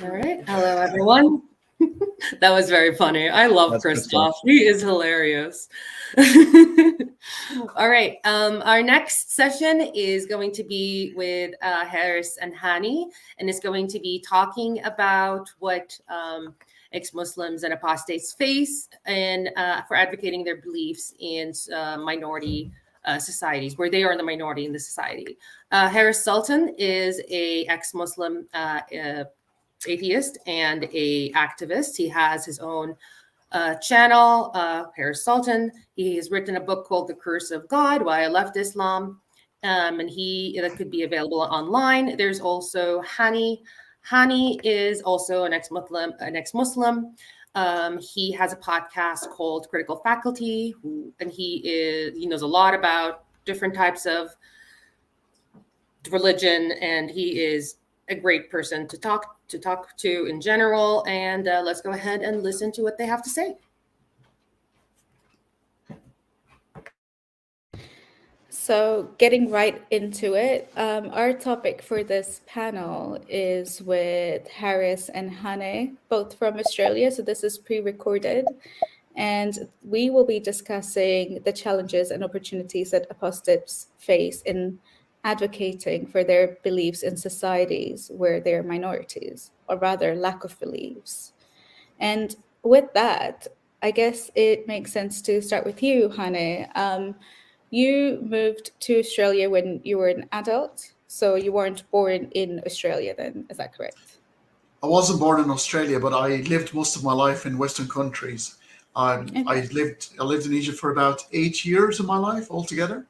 All right. Hello, everyone. That was very funny. I love Christoph. He is hilarious. All right. Our next session is going to be with Harris and Hani, and it's going to be talking about what ex-Muslims and apostates face and for advocating their beliefs in minority societies, where they are the minority in the society. Harris Sultan is a ex-Muslim atheist and a activist. He has his own channel, Harris Sultan. He has written a book called The Curse of God, Why I Left Islam, and that could be available online. There's also Hani. Hani is also an ex-Muslim. He has a podcast called Critical Faculty, and he knows a lot about different types of religion, and he is a great person to talk to in general. And let's go ahead and listen to what they have to say. So getting right into it, our topic for this panel is with Harris and Hane, both from Australia. So this is pre-recorded. And we will be discussing the challenges and opportunities that apostates face in advocating for their beliefs in societies where they're minorities, or rather lack of beliefs. And with that, I guess it makes sense to start with you, Hane. You moved to Australia when you were an adult, so you weren't born in Australia then, is that correct? I wasn't born in Australia, but I lived most of my life in Western countries. I lived in Egypt for about 8 years of my life altogether.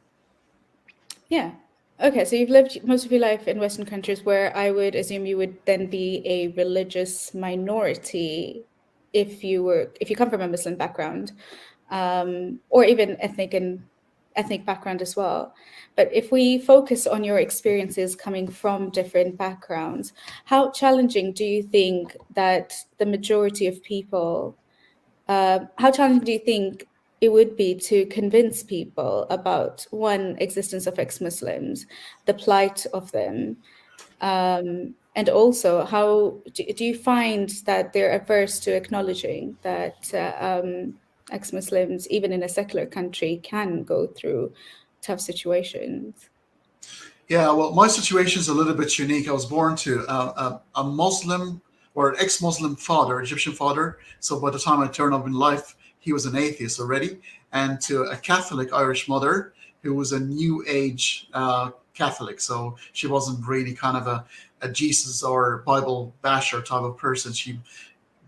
Yeah. Okay, so you've lived most of your life in Western countries, where I would assume you would then be a religious minority if you come from a Muslim background, or even ethnic background as well. But if we focus on your experiences coming from different backgrounds, how challenging do you think that the majority of people, how challenging do you think it would be to convince people about one, existence of ex-Muslims, the plight of them, and also how do you find that they're averse to acknowledging that ex-Muslims, even in a secular country, can go through tough situations? Yeah, well, my situation is a little bit unique. I was born to a Muslim or an ex-Muslim father, Egyptian father. So by the time I turned up in life, he was an atheist already, and to a Catholic Irish mother who was a New Age Catholic. So she wasn't really kind of a Jesus or Bible basher type of person. She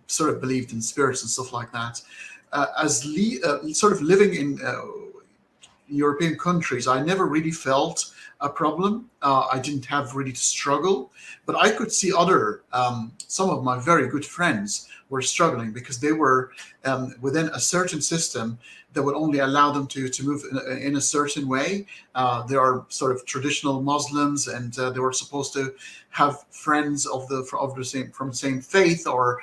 sort of believed in spirits and stuff like that. Sort of living in European countries, I never really felt a problem. I didn't have really to struggle, but I could see some of my very good friends were struggling because they were within a certain system that would only allow them to move in a certain way. They are sort of traditional Muslims, and they were supposed to have friends from the same faith or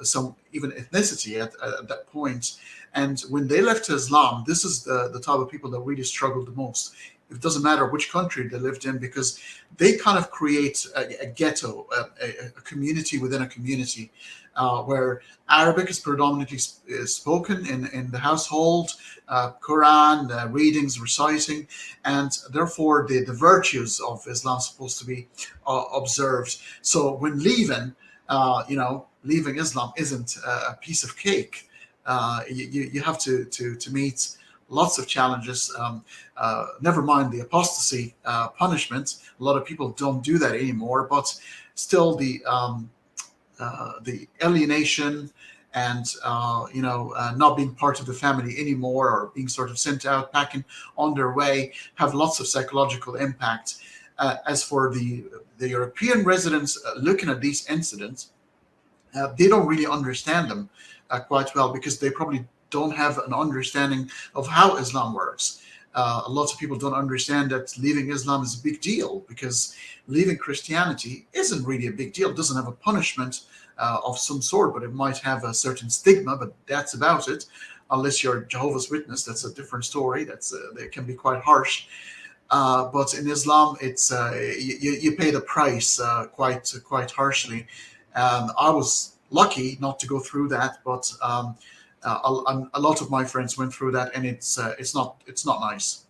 some even ethnicity at that point. And when they left Islam, this is the type of people that really struggled the most. It doesn't matter which country they lived in, because they kind of create a ghetto, a community within a community, where Arabic is predominantly spoken in the household, Quran, readings, reciting, and therefore the virtues of Islam are supposed to be observed. So when leaving Islam isn't a piece of cake. You have to meet lots of challenges. Never mind the apostasy punishment. A lot of people don't do that anymore, but still the alienation and not being part of the family anymore, or being sort of sent out packing on their way, have lots of psychological impact. As for the European residents looking at these incidents, they don't really understand them quite well, because they probably don't have an understanding of how Islam works. Lots of people don't understand that leaving Islam is a big deal, because leaving Christianity isn't really a big deal. It doesn't have a punishment of some sort, but it might have a certain stigma, but that's about it. Unless you're Jehovah's Witness, that's a different story. They can be quite harsh. But in Islam, it's you pay the price quite harshly. I was lucky not to go through that, but a lot of my friends went through that, and it's not nice.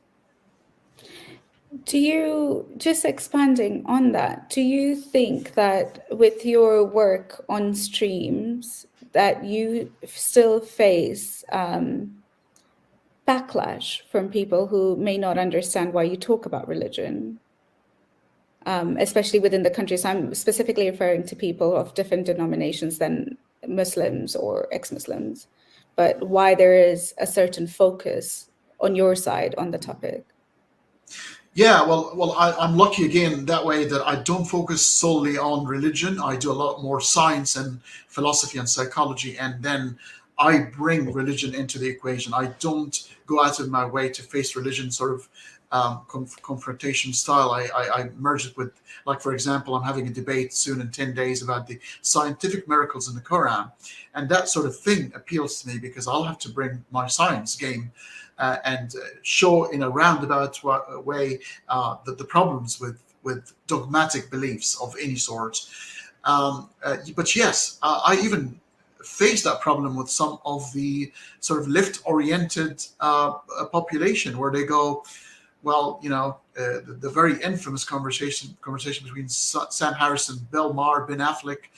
Do you, just expanding on that, do you think that with your work on streams that you still face backlash from people who may not understand why you talk about religion, especially within the countries? I'm specifically referring to people of different denominations than Muslims or ex-Muslims, but why there is a certain focus on your side on the topic. Yeah, well, I'm lucky again that way that I don't focus solely on religion. I do a lot more science and philosophy and psychology, and then I bring religion into the equation. I don't go out of my way to face religion sort of confrontation style. I merge it with, like, for example, I'm having a debate soon in 10 days about the scientific miracles in the Quran, and that sort of thing appeals to me because I'll have to bring my science game and show in a roundabout way the problems with dogmatic beliefs of any sort. But yes, I even face that problem with some of the sort of left-oriented population, where they go, well, the very infamous conversation between Sam Harris and Bill Maher, Ben Affleck,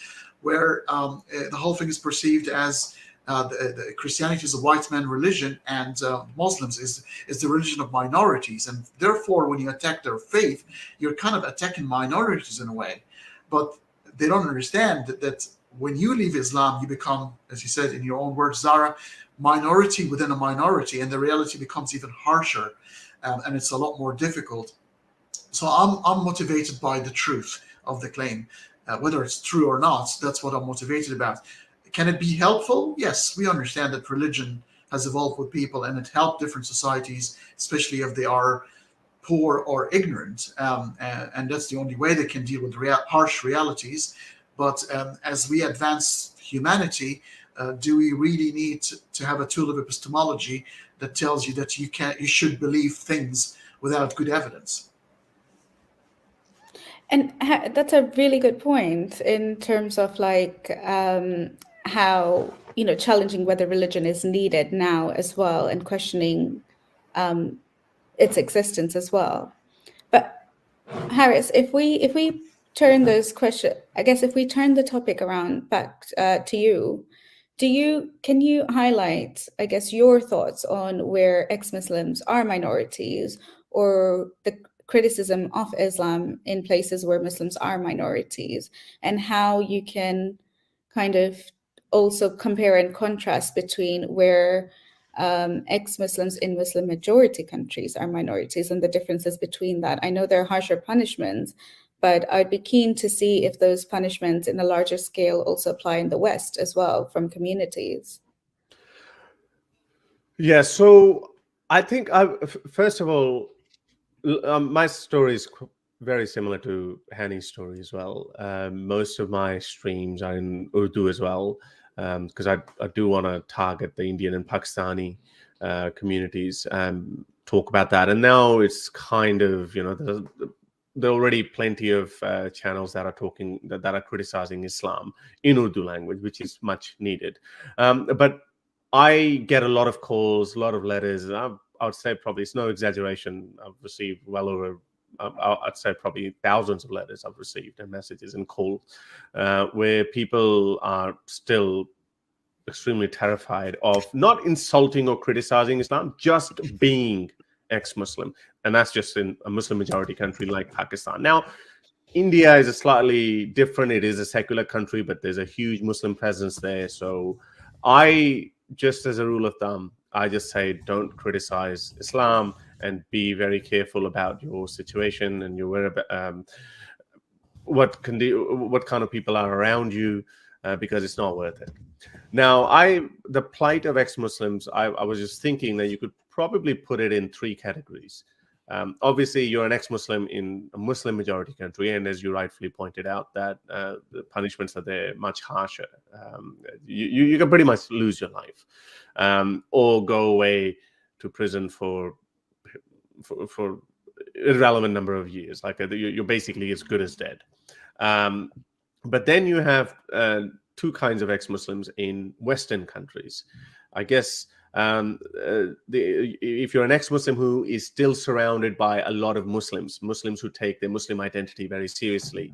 where the whole thing is perceived as the Christianity is a white man religion, and Muslims is the religion of minorities, and therefore when you attack their faith, you're kind of attacking minorities in a way. But they don't understand that when you leave Islam, you become, as you said in your own words, Zara, minority within a minority, and the reality becomes even harsher, and it's a lot more difficult. So I'm motivated by the truth of the claim, whether it's true or not. That's what I'm motivated about. Can it be helpful? Yes, we understand that religion has evolved with people, and it helped different societies, especially if they are poor or ignorant, and that's the only way they can deal with harsh realities. But as we advance humanity, do we really need to have a tool of epistemology that tells you that you should believe things without good evidence? And that's a really good point in terms of like how, challenging whether religion is needed now as well, and questioning its existence as well. But Harris, if we turn those questions, I guess if we turn the topic around back to you, can you highlight, I guess, your thoughts on where ex-Muslims are minorities, or the criticism of Islam in places where Muslims are minorities, and how you can kind of also compare and contrast between where ex-Muslims in Muslim majority countries are minorities and the differences between that? I know there are harsher punishments, but I'd be keen to see if those punishments in a larger scale also apply in the West as well from communities. Yeah, so I think, first of all, my story is very similar to Hani's story as well. Most of my streams are in Urdu as well, because I do want to target the Indian and Pakistani communities and talk about that. And now it's kind of, there are already plenty of channels that are talking, that are criticizing Islam in Urdu language, which is much needed. But I get a lot of calls, a lot of letters. I would say probably, it's no exaggeration, I've received well over, I'd say probably thousands of letters I've received, and messages and calls, where people are still extremely terrified of not insulting or criticizing Islam, just being ex-Muslim. And that's just in a Muslim majority country like Pakistan. Now, India is a slightly different. It is a secular country, but there's a huge Muslim presence there. So I, just as a rule of thumb, I just say don't criticize Islam, and be very careful about your situation and your what kind of people are around you, because it's not worth it. Now, the plight of ex-Muslims, I was just thinking that you could probably put it in three categories. Obviously, you're an ex-Muslim in a Muslim majority country, and as you rightfully pointed out, that the punishments are there much harsher. You can pretty much lose your life, or go away to prison for irrelevant number of years. Like you're basically as good as dead. But then you have two kinds of ex-Muslims in Western countries. I guess if you're an ex-Muslim who is still surrounded by a lot of Muslims who take their Muslim identity very seriously,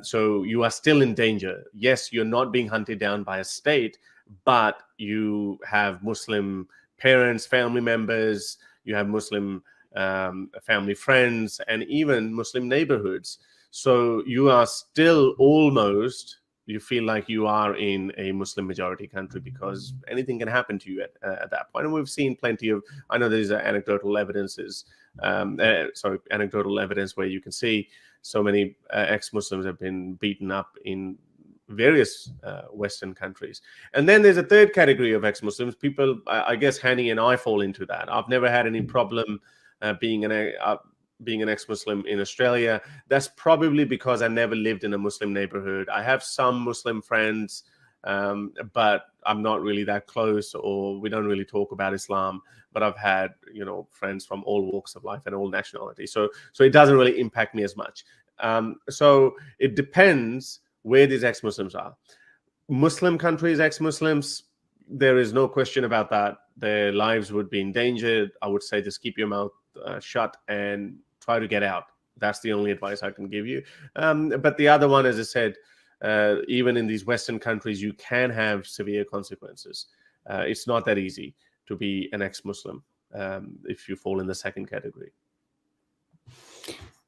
so you are still in danger. Yes, you're not being hunted down by a state, but you have Muslim parents, family members, you have Muslim family friends, and even Muslim neighborhoods. So you are still almost, you feel like you are in a Muslim majority country, because anything can happen to you at that point. And we've seen plenty of, I know there's anecdotal evidence where you can see so many ex-Muslims have been beaten up in various Western countries. And then there's a third category of ex-Muslims, people, I guess Hani and I fall into that. I've never had any problem being an ex-Muslim in Australia. That's probably because I never lived in a Muslim neighborhood. I have some Muslim friends, but I'm not really that close, or we don't really talk about Islam. But I've had, friends from all walks of life and all nationalities. So it doesn't really impact me as much. So it depends where these ex-Muslims are. Muslim countries, ex-Muslims, there is no question about that. Their lives would be endangered. I would say just keep your mouth shut and try to get out. That's the only advice I can give you. But the other one, as I said, even in these Western countries, you can have severe consequences. It's not that easy to be an ex-Muslim if you fall in the second category.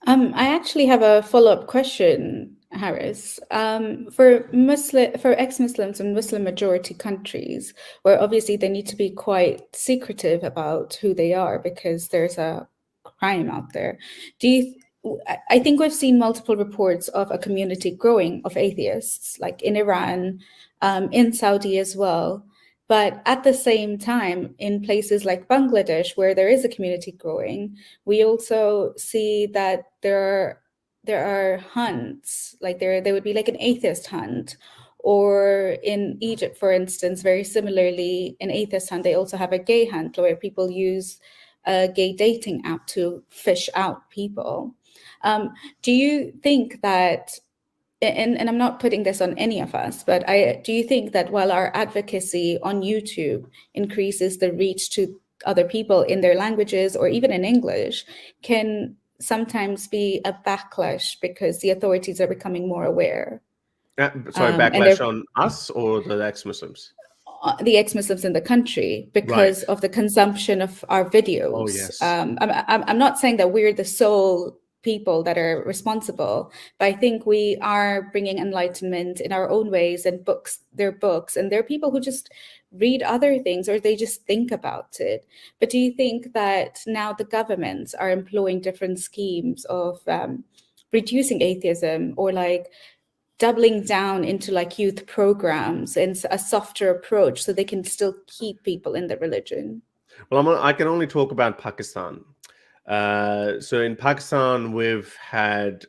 I actually have a follow-up question, Harris. For ex-Muslims in Muslim majority countries, where obviously they need to be quite secretive about who they are because there's a crime out there. I think we've seen multiple reports of a community growing of atheists, like in Iran, in Saudi as well. But at the same time, in places like Bangladesh, where there is a community growing, we also see that there are hunts, like there would be like an atheist hunt. Or in Egypt, for instance, very similarly, an atheist hunt, they also have a gay hunt where people use a gay dating app to fish out people. Do you think that, and I'm not putting this on any of us, but do you think that while our advocacy on YouTube increases the reach to other people in their languages or even in English, can sometimes be a backlash because the authorities are becoming more aware? Backlash on us or the ex-Muslims? The ex-Muslims in the country, because of the consumption of our videos. Oh, yes. I'm not saying that we're the sole people that are responsible, but I think we are bringing enlightenment in our own ways, and they're books, and there are people who just read other things or they just think about it. But do you think that now the governments are employing different schemes of reducing atheism, or like doubling down into like youth programs and a softer approach so they can still keep people in the religion? Well, I can only talk about Pakistan. So in Pakistan, we've had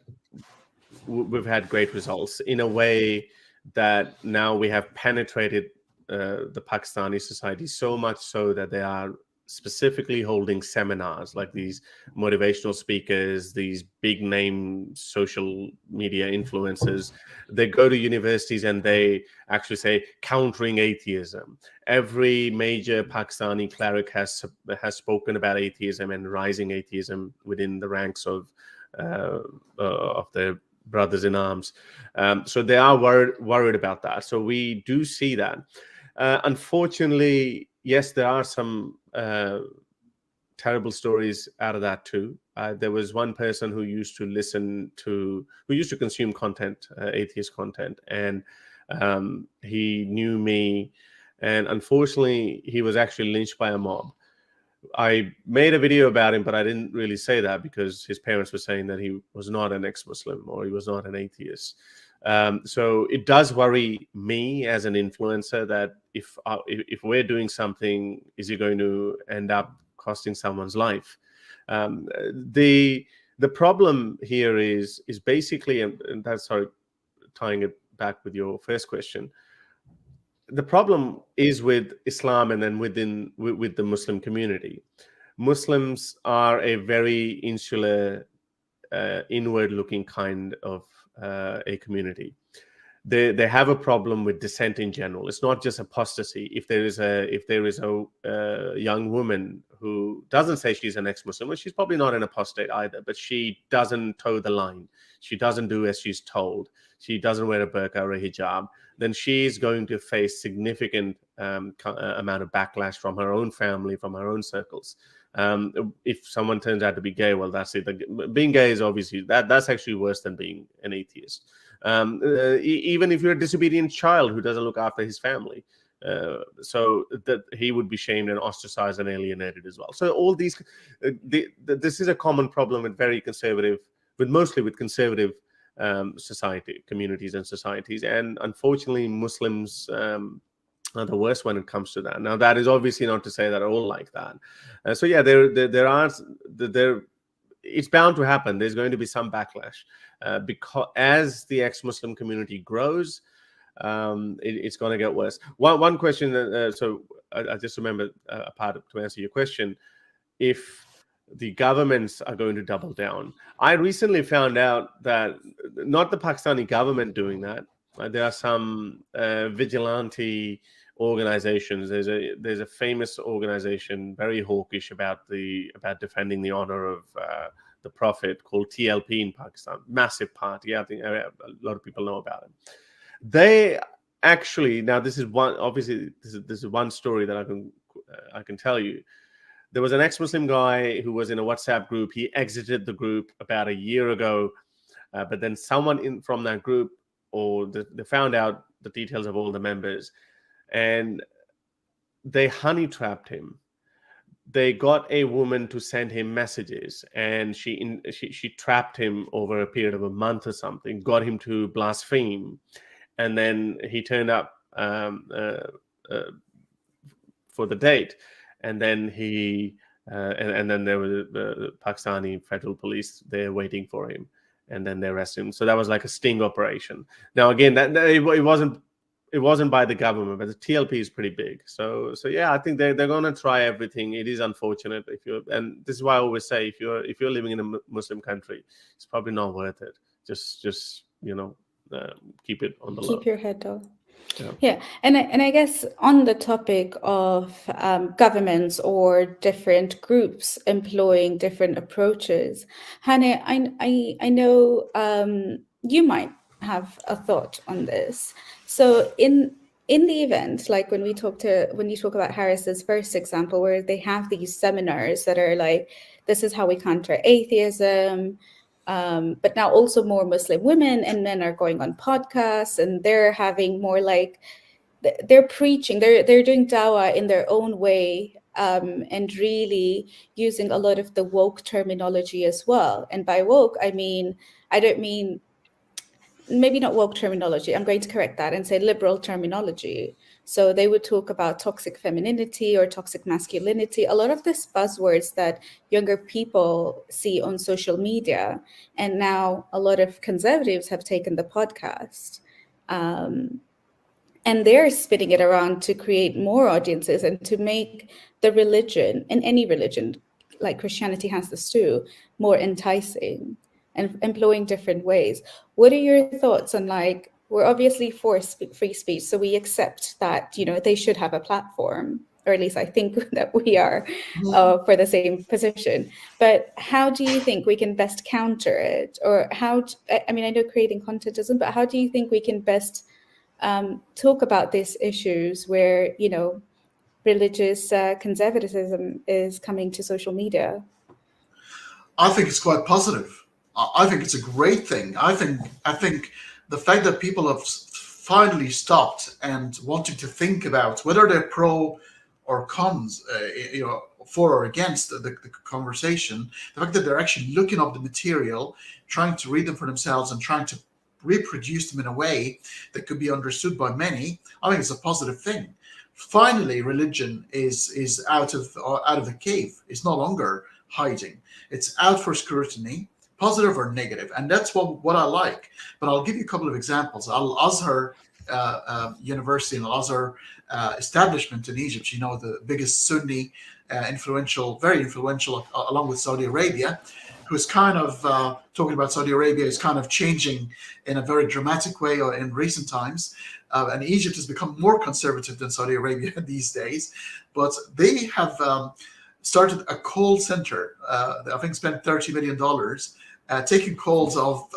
great results in a way that now we have penetrated the Pakistani society so much so that they are specifically holding seminars, like these motivational speakers, these big name social media influencers. They go to universities and they actually say countering atheism. Every major Pakistani cleric has spoken about atheism and rising atheism within the ranks of their brothers in arms. So they are worried about that. So we do see that. Unfortunately, yes, there are some terrible stories out of that too. There was one person who used to consume content, atheist content, and he knew me, and unfortunately, he was actually lynched by a mob. I made a video about him, but I didn't really say that because his parents were saying that he was not an ex-Muslim or he was not an atheist. So it does worry me as an influencer that if we're doing something, is it going to end up costing someone's life? The problem here is basically, and that's tying it back with your first question. The problem is with Islam, and then with the Muslim community. Muslims are a very insular inward-looking kind of a community. They have a problem with dissent in general. It's not just apostasy. If there is a young woman who doesn't say she's an ex-Muslim, well, she's probably not an apostate either, but she doesn't toe the line. She doesn't do as she's told. She doesn't wear a burqa or a hijab. Then she's going to face significant amount of backlash from her own family, from her own circles. If someone turns out to be gay, well, that's it. Being gay is obviously that's actually worse than being an atheist. Even if you're a disobedient child who doesn't look after his family, so that he would be shamed and ostracized and alienated as well. So all these, this is a common problem with very conservative, mostly with conservative society communities and societies, and unfortunately Muslims are the worst when it comes to that. Now, that is obviously not to say that all like that. So yeah, it's bound to happen. There's going to be some backlash because as the ex-Muslim community grows, it's going to get worse. One question. So I just remembered a part to answer your question. If the governments are going to double down, I recently found out that not the Pakistani government doing that. There are some vigilante organizations. There's a famous organization, very hawkish about defending the honor of the Prophet, called TLP in Pakistan. Massive party. I think a lot of people know about it. They actually, now this is one. Obviously, this is one story that I can tell you. There was an ex-Muslim guy who was in a WhatsApp group. He exited the group about a year ago, but then someone from that group, or they found out the details of all the members, and they honey trapped him. They got a woman to send him messages, and she trapped him over a period of a month or something, got him to blaspheme, and then he turned up for the date, and then and then there was the Pakistani federal police there waiting for him, and then they arrested him. So that was like a sting operation. Now again, it wasn't by the government, but the TLP is pretty big. So yeah, I think they're going to try everything. It is unfortunate and this is why I always say, if you're living in a Muslim country, it's probably not worth it. Just keep it on the low. Keep your head down. Yeah. And I guess on the topic of governments or different groups employing different approaches, Hannah, I know you might have a thought on this. So in the event, like when you talk about Harris's first example, where they have these seminars that are like, this is how we counter atheism, but now also more Muslim women and men are going on podcasts, and they're having more like, they're preaching, they're doing dawah in their own way, and really using a lot of the woke terminology as well. And by woke, I don't mean maybe not woke terminology. I'm going to correct that and say liberal terminology. So they would talk about toxic femininity or toxic masculinity, a lot of these buzzwords that younger people see on social media. And now a lot of conservatives have taken the podcast. And they're spinning it around to create more audiences and to make the religion, and any religion, like Christianity has this too, more enticing and employing different ways. What are your thoughts on, like, we're obviously for free speech, so we accept that, they should have a platform, or at least I think that we are for the same position. But how do you think we can best counter it? Or I know creating content isn't, but how do you think we can best talk about these issues where, religious conservatism is coming to social media? I think it's quite positive. I think it's a great thing. I think the fact that people have finally stopped and wanting to think about whether they're pro or cons, for or against the conversation, the fact that they're actually looking up the material, trying to read them for themselves and trying to reproduce them in a way that could be understood by many, I think it's a positive thing. Finally, religion is out of the cave. It's no longer hiding. It's out for scrutiny, positive or negative, and that's what I like. But I'll give you a couple of examples. Al-Azhar University and Al-Azhar establishment in Egypt, the biggest Sunni, very influential, along with Saudi Arabia, who's kind of talking about Saudi Arabia is kind of changing in a very dramatic way in recent times. And Egypt has become more conservative than Saudi Arabia these days. But they have started a call center. I think spent $30 million taking calls of.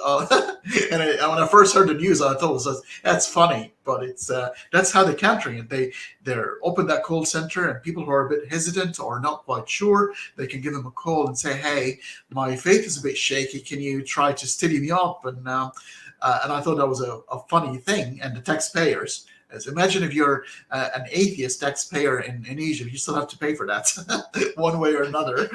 And when I first heard the news, I thought that's funny, but it's that's how they're countering it. They're open that call center, and people who are a bit hesitant or not quite sure, they can give them a call and say, "Hey, my faith is a bit shaky. Can you try to steady me up?" And I thought that was a funny thing. And the taxpayers, as imagine if you're an atheist taxpayer in Egypt, you still have to pay for that one way or another.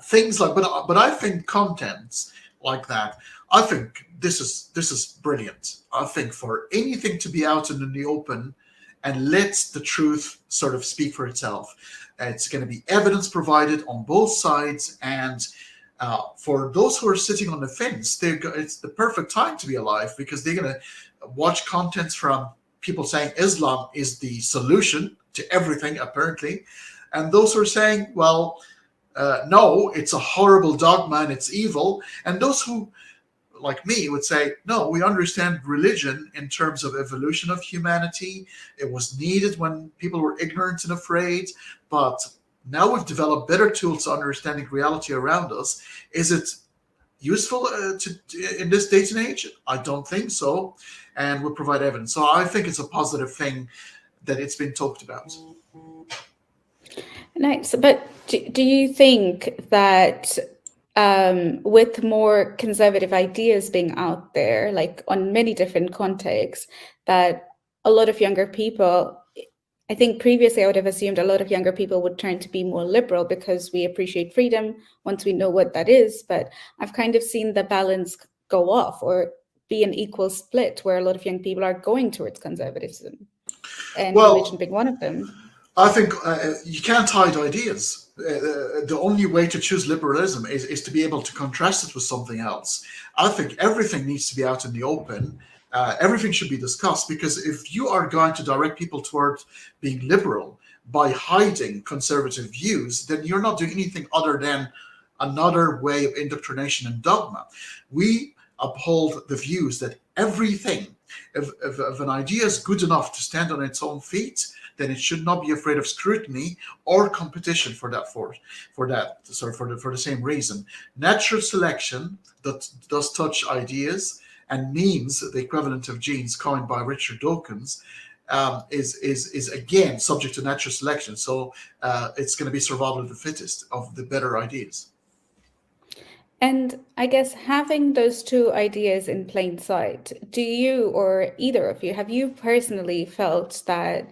Things like, but I think contents like that, I think this is brilliant. I think for anything to be out in the open and let the truth sort of speak for itself, it's going to be evidence provided on both sides. And for those who are sitting on the fence, it's the perfect time to be alive, because they're going to watch contents from people saying Islam is the solution to everything, apparently. And those who are saying, well, no, it's a horrible dogma and it's evil. And those who, like me, would say, no, we understand religion in terms of evolution of humanity. It was needed when people were ignorant and afraid, but now we've developed better tools to understanding reality around us. Is it useful in this day and age? I don't think so. And we provide evidence. So I think it's a positive thing that it's been talked about. Nice. But do you think that with more conservative ideas being out there, like on many different contexts, that a lot of younger people, I think previously I would have assumed a lot of younger people would turn to be more liberal because we appreciate freedom once we know what that is. But I've kind of seen the balance go off or be an equal split, where a lot of young people are going towards conservatism, and religion being one of them. I think you can't hide ideas. The only way to choose liberalism is to be able to contrast it with something else. I think everything needs to be out in the open. Everything should be discussed, because if you are going to direct people toward being liberal by hiding conservative views, then you're not doing anything other than another way of indoctrination and dogma. We uphold the views that everything, if an idea is good enough to stand on its own feet, then it should not be afraid of scrutiny or competition for the same reason. Natural selection that does touch ideas, and memes, the equivalent of genes coined by Richard Dawkins, is again subject to natural selection. So it's going to be survival of the fittest, of the better ideas. And I guess having those two ideas in plain sight, do you, or either of you, have you personally felt that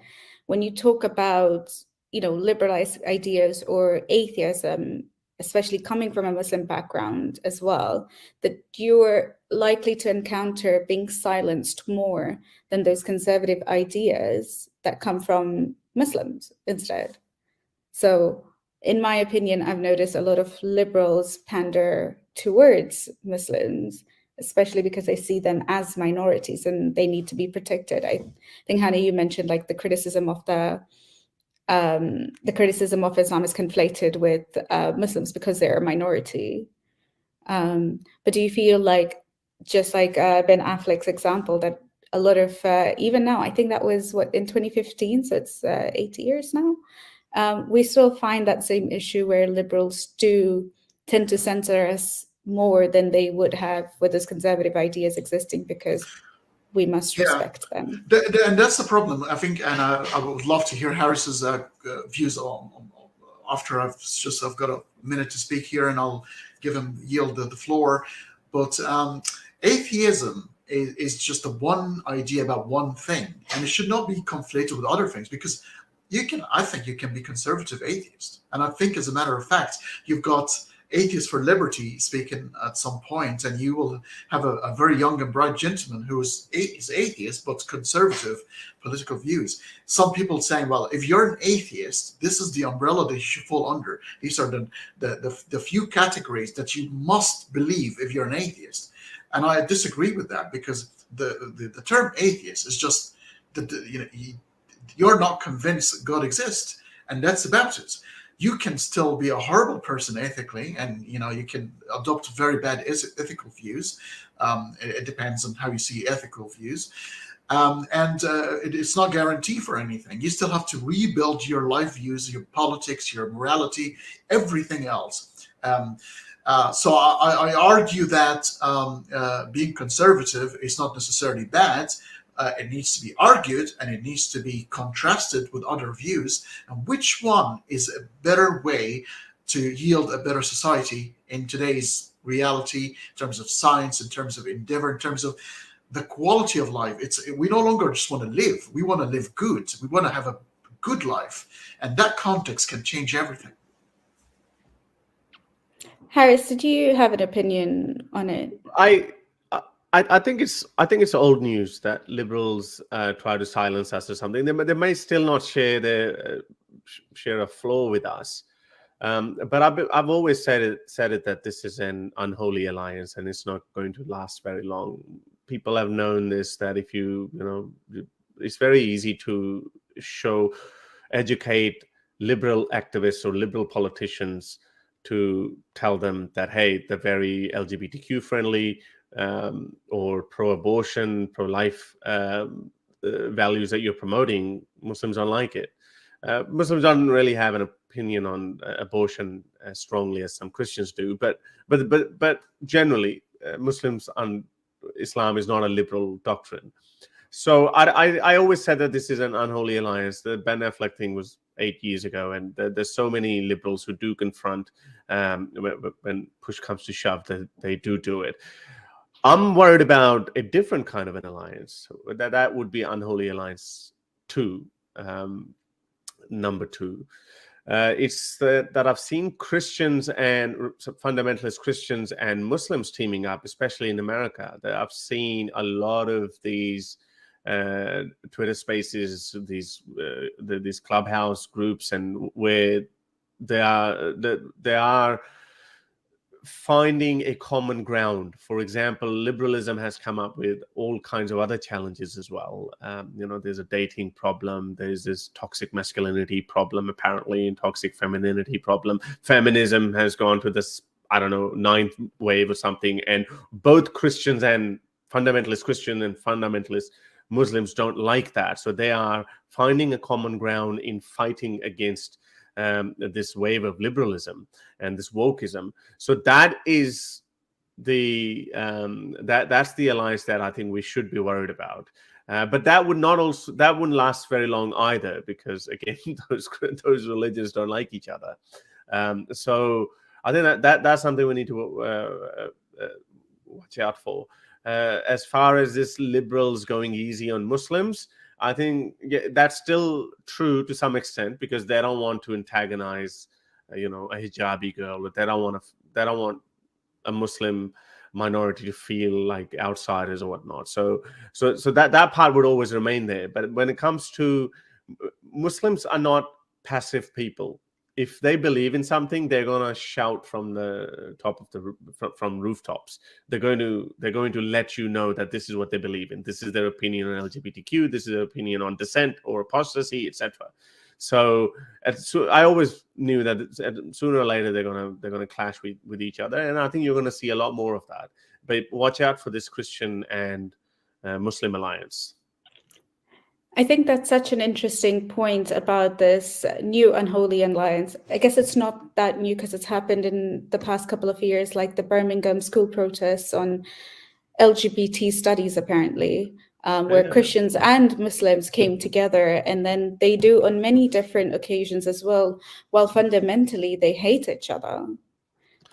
when you talk about, liberalized ideas or atheism, especially coming from a Muslim background as well, that you're likely to encounter being silenced more than those conservative ideas that come from Muslims instead? So in my opinion, I've noticed a lot of liberals pander towards Muslims, especially because they see them as minorities and they need to be protected. I think, Hannah, you mentioned like the criticism of Islam is conflated with Muslims because they're a minority. But do you feel like, just like Ben Affleck's example, that a lot of, even now, I think that was in 2015, so it's 8 years now, we still find that same issue where liberals do tend to censor us more than they would have with those conservative ideas existing, because we must respect them. And that's the problem, I think. And I would love to hear Harris's views on after I've got a minute to speak here, and I'll yield the floor. But atheism is just the one idea about one thing, and it should not be conflated with other things, because I think you can be conservative atheist. And I think, as a matter of fact, you've got Atheists for Liberty speaking at some point, and you will have a very young and bright gentleman who is atheist but conservative political views. Some people saying, well, if you're an atheist, this is the umbrella that you should fall under. These are the few categories that you must believe if you're an atheist. And I disagree with that, because the term atheist is just you're not convinced God exists, and that's about it. you can still be a horrible person ethically, and you can adopt very bad ethical views. It depends on how you see ethical views. It's not guaranteed for anything. You still have to rebuild your life views, your politics, your morality, everything else. So I argue that being conservative is not necessarily bad. It needs to be argued, and it needs to be contrasted with other views. And which one is a better way to yield a better society in today's reality, in terms of science, in terms of endeavor, in terms of the quality of life? We no longer just want to live. We want to live good. We want to have a good life. And that context can change everything. Harris, did you have an opinion on it? I think it's old news that liberals try to silence us or something. They may still not share a flaw with us, but I've always said it that this is an unholy alliance and it's not going to last very long. People have known this, that if it's very easy to educate liberal activists or liberal politicians to tell them that, hey, they're very LGBTQ friendly, or pro-abortion, pro-life values that you're promoting. Muslims don't like it. Muslims don't really have an opinion on abortion as strongly as some Christians do, but generally, Muslims and Islam is not a liberal doctrine. So I always said that this is an unholy alliance. The Ben Affleck thing was 8 years ago, and there's so many liberals who do confront when push comes to shove, that they do it. I'm worried about a different kind of an alliance. That would be Unholy Alliance 2, number 2. It's that I've seen Christians and fundamentalist Christians and Muslims teaming up, especially in America. That I've seen a lot of these Twitter spaces, these clubhouse groups, and where they are finding a common ground. For example, liberalism has come up with all kinds of other challenges as well. There's a dating problem. There's this toxic masculinity problem, apparently, and toxic femininity problem. Feminism has gone to this, I don't know, 9th wave or something. And both Christians and fundamentalist Christian and fundamentalist Muslims don't like that. So they are finding a common ground in fighting against this wave of liberalism and this wokeism. So that is that's the alliance that I think we should be worried about. But that wouldn't last very long either, because again, those religions don't like each other. So I think that's something we need to watch out for. As far as this liberals going easy on Muslims, I think that's still true to some extent, because they don't want to antagonize, a hijabi girl, but they don't want a Muslim minority to feel like outsiders or whatnot. So that part would always remain there. But when it comes to Muslims, are not passive people. If they believe in something, they're gonna shout from the top of from rooftops. They're going to let you know that this is what they believe in. This is their opinion on LGBTQ. This is their opinion on dissent or apostasy, etc. So I always knew that sooner or later they're gonna clash with each other, and I think you're gonna see a lot more of that. But watch out for this Christian and Muslim alliance. I think that's such an interesting point about this new Unholy Alliance. I guess it's not that new because it's happened in the past couple of years, like the Birmingham school protests on LGBT studies, apparently, where Christians and Muslims came together, and then they do on many different occasions as well, while fundamentally they hate each other.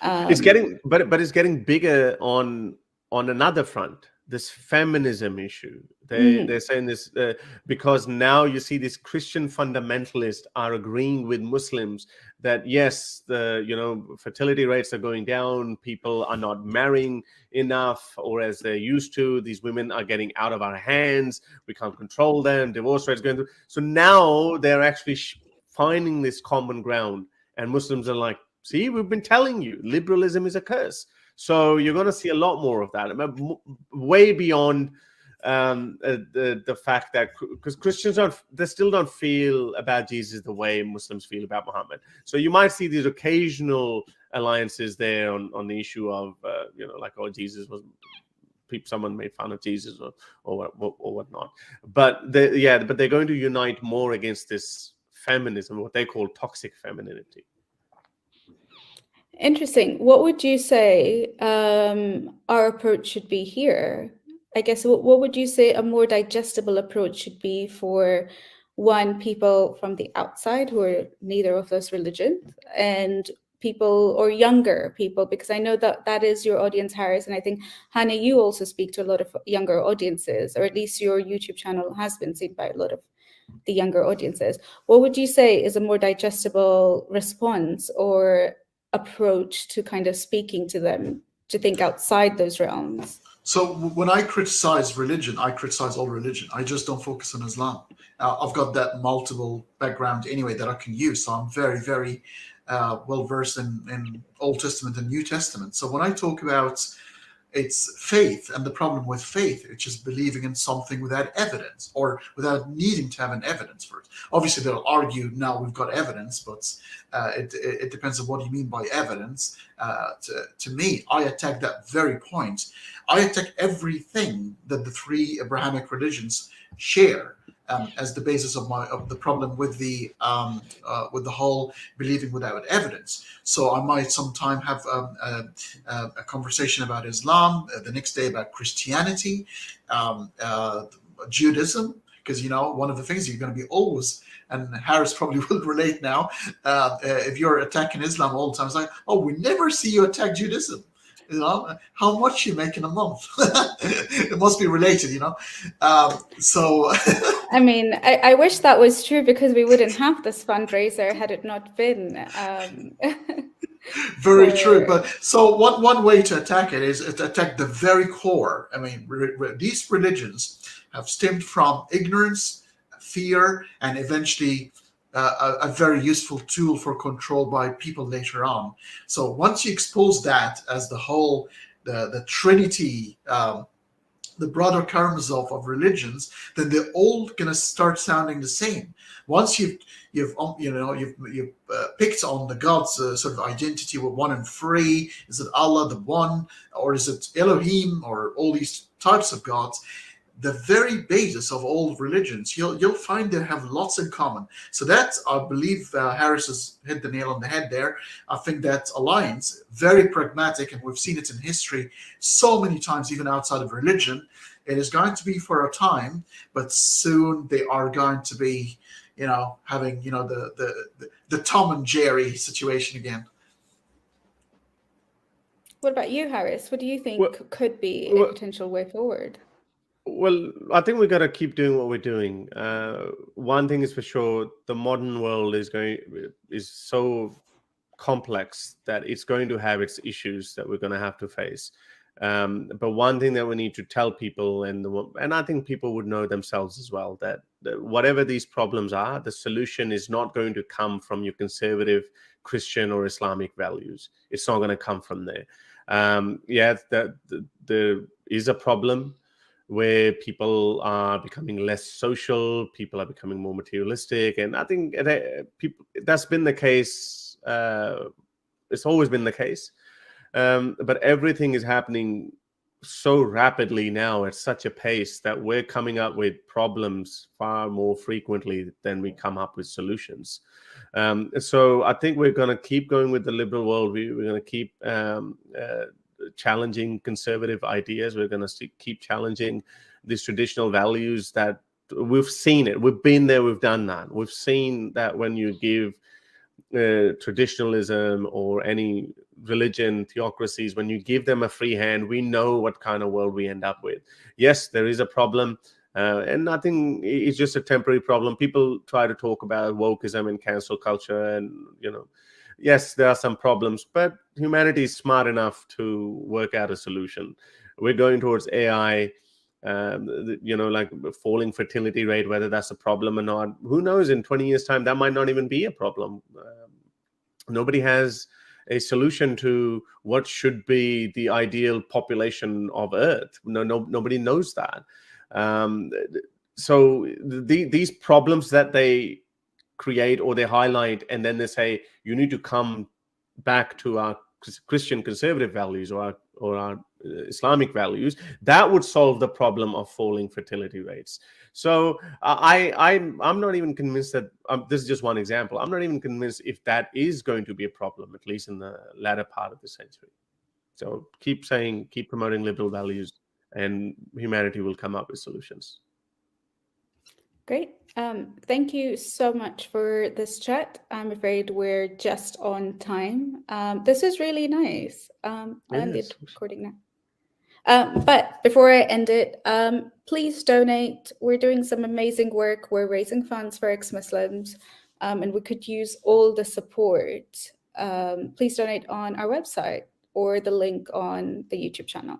It's getting bigger on another front. This feminism issue. They're saying this because now you see these Christian fundamentalists are agreeing with Muslims that yes, the fertility rates are going down, people are not marrying enough or as they used to, these women are getting out of our hands, we can't control them, divorce rates going through. So now they're actually finding this common ground, and Muslims are like, see, we've been telling you, liberalism is a curse. So you're going to see a lot more of that, way beyond the fact that because Christians they still don't feel about Jesus the way Muslims feel about Muhammad. So you might see these occasional alliances there on the issue of like, oh, Jesus was, someone made fun of Jesus or whatnot. But they're going to unite more against this feminism, what they call toxic femininity. Interesting. What would you say our approach should be here? I guess what would you say a more digestible approach should be for people from the outside who are neither of those religions, and people or younger people, because I know that is your audience, Harris, and I think, Hannah, you also speak to a lot of younger audiences, or at least your YouTube channel has been seen by a lot of the younger audiences. What would you say is a more digestible response or approach to kind of speaking to them to think outside those realms? So when I criticize religion, I criticize all religion. I just don't focus on Islam. I've got that multiple background anyway that I can use. So I'm very, very well versed in Old Testament and New Testament. So when I talk about it's faith, and the problem with faith, it's just believing in something without evidence or without needing to have an evidence for it. Obviously, they'll argue now we've got evidence, but it depends on what you mean by evidence. To me, I attack that very point. I attack everything that the three Abrahamic religions share as the basis of the problem with the whole believing without evidence. So I might sometime have a conversation about Islam, the next day about Christianity, Judaism, because one of the things you're going to be always, and Harris probably will relate now, if you're attacking Islam all the time, it's like, oh, we never see you attack Judaism. How much you make in a month? It must be related, so I mean, I wish that was true, because we wouldn't have this fundraiser had it not been very true. But so one way to attack it is to attack the very core. I mean, these religions have stemmed from ignorance, fear, and eventually a very useful tool for control by people later on. So once you expose that as the whole, the Trinity, the broader Karamazov of religions, then they're all gonna start sounding the same. Once you've picked on the God's sort of identity with one and three, is it Allah the one, or is it Elohim, or all these types of gods? The very basis of all religions, you'll find they have lots in common. So that, I believe, Harris has hit the nail on the head there. I think that alliance, very pragmatic, and we've seen it in history so many times, even outside of religion. It is going to be for a time, but soon they are going to be, having, the Tom and Jerry situation again. What about you, Harris? What do you think could be a potential way forward? Well, I think we've got to keep doing what we're doing. One thing is for sure, the modern world is so complex that it's going to have its issues that we're going to have to face. But one thing that we need to tell people, and I think people would know themselves as well, that whatever these problems are, the solution is not going to come from your conservative Christian or Islamic values. It's not going to come from there. There is a problem where people are becoming less social, people are becoming more materialistic, and I think that's been the case. It's always been the case, but everything is happening so rapidly now at such a pace that we're coming up with problems far more frequently than we come up with solutions. So I think we're going to keep going with the liberal world. We're going to keep challenging conservative ideas. We're going to keep challenging these traditional values that we've seen it. We've been there. We've done that. We've seen that when you give traditionalism or any religion, theocracies, when you give them a free hand, we know what kind of world we end up with. Yes, there is a problem. And I think it's just a temporary problem. People try to talk about wokeism and cancel culture, and yes, there are some problems, but humanity is smart enough to work out a solution. We're going towards AI, like falling fertility rate, whether that's a problem or not. Who knows? In 20 years' time, that might not even be a problem. Nobody has a solution to what should be the ideal population of Earth. Nobody knows that. So these problems that they create or they highlight, and then they say you need to come back to our Christian conservative values or our Islamic values, that would solve the problem of falling fertility rates. So I'm not even convinced that this is just one example. I'm not even convinced if that is going to be a problem, at least in the latter part of the century. So keep promoting liberal values, and humanity will come up with solutions. Great. Thank you so much for this chat. I'm afraid we're just on time. This is really nice. I'll end the recording now. But before I end it, please donate. We're doing some amazing work. We're raising funds for ex-Muslims, and we could use all the support. Please donate on our website or the link on the YouTube channel.